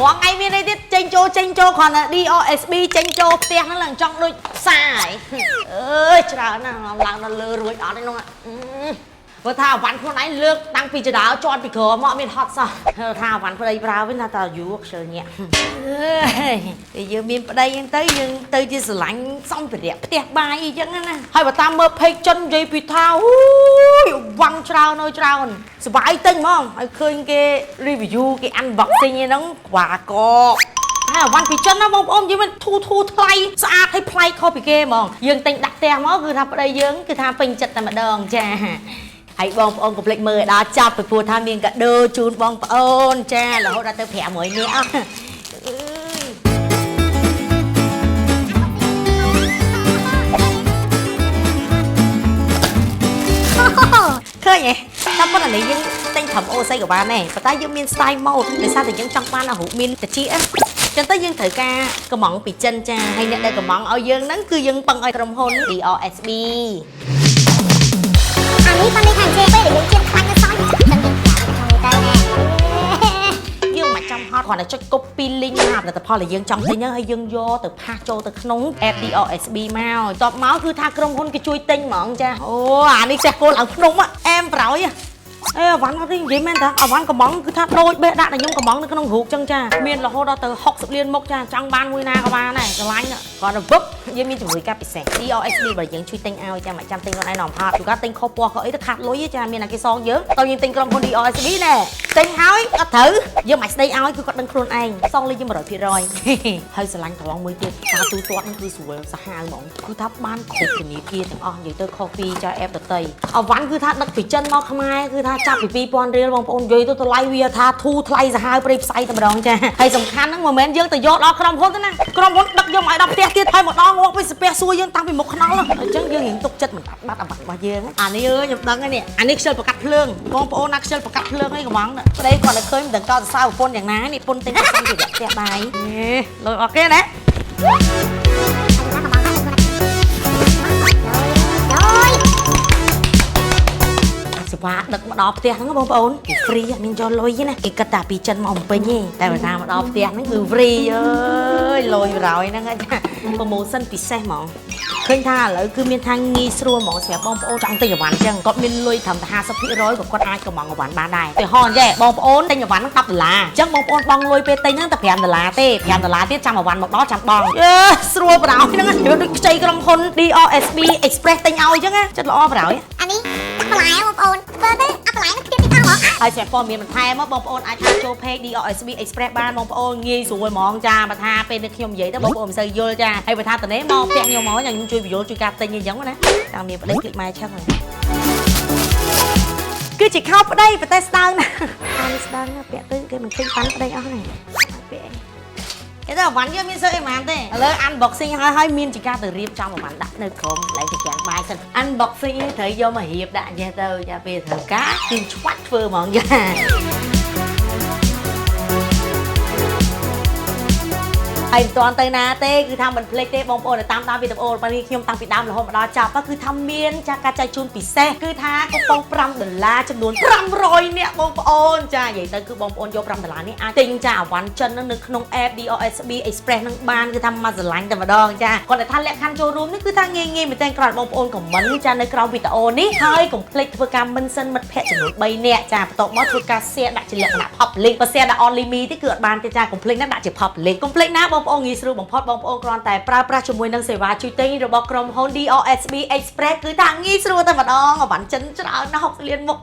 Có ngay bên đây tiết chênh chô còn là DOSB chênh chô tiền nó là trong đôi xài ơi trời nào làm nó lừa rồi đó đấy luôn ạ vừa thao vắn con ấy lược đang bị chờ đáo cho bị cờ mọi miền hot sao thao vắn vào đây vào với là tao dụ sờ nhẹ bây giờ miền vào đây tới chỉ sờ lạnh xong phải đẹp bài chứ nè hay bà ta mơ phê chân dây bị thao văng trao nơi trao sờ vãi tinh không hay khơi cái review cái ăn vật sinh như nó quả cọวันปีจันนะบอมยังมันทูไทยสะอาดให้ไพลคอปีเกมองยังติงดักแต่หมอคือทำอะไรยังคือทำเป็นจัดแต่มาดองจ้าให้บองกับเล็กมือดาจับไปพูดทำเมียงกะเดอจูนบองโอนจ้าแล้วเขาได้เติมแผลหมวยเนี่ยเคยไงทำวันไหนยังติงทำโอไซกับบ้านแน่แต่ใต้ยังมีสไตล์โหมดในซาแต่ยังจังบ้านlàหูมินแต่ชี้chân tới dương thời ca cái món bị chân cha hay nhận đây cái món ở dương nắng cứ dương bằng ở trong hôn DOSB anh ấy con đi hàng chê với để dương chiên khoai nó sói chân dương trả trong tay dương mà trong hot còn là cho copy link nào là tập ho là dương trong thế nhớ hay dương vô từ pha cho từ nóng DOSB mau tọt máu cứ tha trong hôn cái chui tinh mọn cha ô anh đi xe cô là nóng á em phải ê ván nó đi vậy men ta ván cái bóng cứ thắt đôi bê đạn là nhung cái bóng nó không hụt chân cha miền là hô đó từ học sự liên mốc cha trong ban nguy na cái ba này cái lánh còn là vấp với miền chủng người cap bị sẹt DOSB bởi những truy tinh ao cha mà trăm tinh con ai nòng hot chúng ta tinh khô qua có ấy nó khát lối với cha miền là cái son dướng tao nhìn tinh con DOSB nè tinh hói có thử giờ mày đây ao cứ có đăng khuôn anh xong lên cho mà đổi phía rồi hơi sờ lánh thằng long mới tiền ta tu toán nó cứ sủi sa hai mỏng cứ thắp ban khổ cái nhịp kia thằng vậy tôi coffee cho em được tây ván cứ thắt đứt phía chân nó không ai cứ thắt chắpពី2000រៀលបងប្អូននិយាយទៅឡាយវាថាធូថ្លៃសាហាវព្រៃផ្សៃតែម្ដងចាហើយសំខាន់ហ្នឹងមិនមែនយើងទៅយកដល់ក្រុមហ៊ុនទេណាក្រុមហ៊ុនដឹកយកមកឲ្យដល់ផ្ទះទៀតហើយម្ដងមកពីស្ពះសួរយើងតាំងពីមុខខ្នល់អញ្ចឹងយើងរៀងទុកចិត្តមិនបាត់អាបាត់របស់យើងអានេះអើយខ្ញុំដឹងហើយនេះអានេះខ្ជិលប្រកាត់ភ្លើងបងប្អូនណាខ្ជិលប្រកាត់ភ្លើងអីកំងប្តីគាត់តែឃើញមិនដឹងកោតសរសើរប្រពន្ធយ៉ាងណានេះពុនទិញសំពីផ្ទះបាយលុយអត់គេណាស្វាដឹកមកដល់ផ្ទះហ្នឹងបងប្អូនគឺ free អត់មានចូលលុយទេណាគេគិតតែពីចិនមកអំពេញទេតែបើថាមកដល់ផ្ទះហ្នឹងគឺ free អើយលុយរយហ្នឹងចា promotion ពិសេសហ្មងឃើញថាឥឡូវគឺមានថាងាយស្រួលហ្មងសម្រាប់បងប្អូនចង់ទិញអីវ៉ាន់អញ្ចឹងគាត់មានលុយត្រឹមតែ 50% ក៏គាត់អាចកំងអីវ៉ាន់បានដែរតែហោះអញ្ចឹងបងប្អូនទិញអីវ៉ាន់ហ្នឹង$10អញ្ចឹងបងប្អូនបង់លុយពេលទិញហ្នឹងតែ$5ទេ$5ទៀតចាំអីវ៉ាន់មកដល់ចាំបង់ស្រួលប្រោយហ្នឹងដូចខ្ចីក្រុមហ៊ុន DOSB Express ទិញឲ្យអញ្ចឹងចិត្តល្អប្រោយអានេះបន្លែបងប្អូនបើទេអត់បន្លែnóទៀតទៀតអស់ហ្មងហើយសម្រាប់ព័ត៌មានបន្ថែមបងប្អូនអាចថាចូល page DOSB Express បានបងប្អូនងាយស្រួលហ្មងចាបើថាពេលនេះខ្ញុំនិយាយទៅបងប្អូនមិនសូវយល់ចាហើយបើថាតនេះមកផ្ទះខ្ញុំមកខ្ញុំជួយបញ្យល់ជួយការទិញអីចឹងណាតាមមានប្តី click មកឆឹងគឺជាខោប្តីប្រទេសស្ដើងណាអានេះស្ដើងណាពាក់ទៅគេមិនឃើញប៉ាន់ប្តីអស់ហ្នឹងពាក់គេទៅអវ៉ាន់យើងមានសើអីហ្មងទេឥឡូវ unboxing ហើយមានជាការទៅរៀបចំអវ៉ាន់ដាក់នៅក្រុមឡើងទៅចាំបាយសិន unboxing ត្រូវយកមករៀបដាក់ចេះទៅចាពេលត្រូវការគឺឆ្វាត់ធ្វើហ្មងចាហើយមិនទាន់ទៅណាទេគឺថាមិនភ្លេចទេបងប្អូនតាមដានវីដេអូរបស់នេះខ្ញុំតាំងពីដើមរហូតមកដល់ចប់គឺថាមានចាការចែកជូនពិសេសគឺថាកូប៉ុង$5ចំនួន500នាក់បងប្អូនចានិយាយទៅគឺបងប្អូនយក$5នេះអាចទិញចាអវ៉ាន់ចិននៅក្នុង app DOSB Express នឹងបានគឺថាមកស្រឡាញ់តែម្ដងចាគាត់ថាលក្ខខណ្ឌចូលរួមនេះគឺថាងាយមែនតើក្រោយបងប្អូនខមមិនចានៅក្រោមវីដេអូនេះហើយកុំភ្លេចធ្វើការ mention មិត្តភ័ក្តិចំនួន3នាក់ចាបន្ទាប់មកធ្វើការ share ដាក់ជាលក្ខណៈ public បើ share ដាក់ only me ទេគឺអត់បានទេចាកុំភ្លេចណាដាក់ជា public កុំភ្លេចណាបងប្អូនងាយស្រួលបំផុតបងប្អូនគ្រាន់តែប្រើប្រាស់ជាមួយនឹងសេវាជួយទិញរបស់ក្រុមហ៊ុន DOSB Express គឺថាងាយស្រួលតែម្ដងអវ៉ាន់ចិនច្រើនណាស់60លានមុខ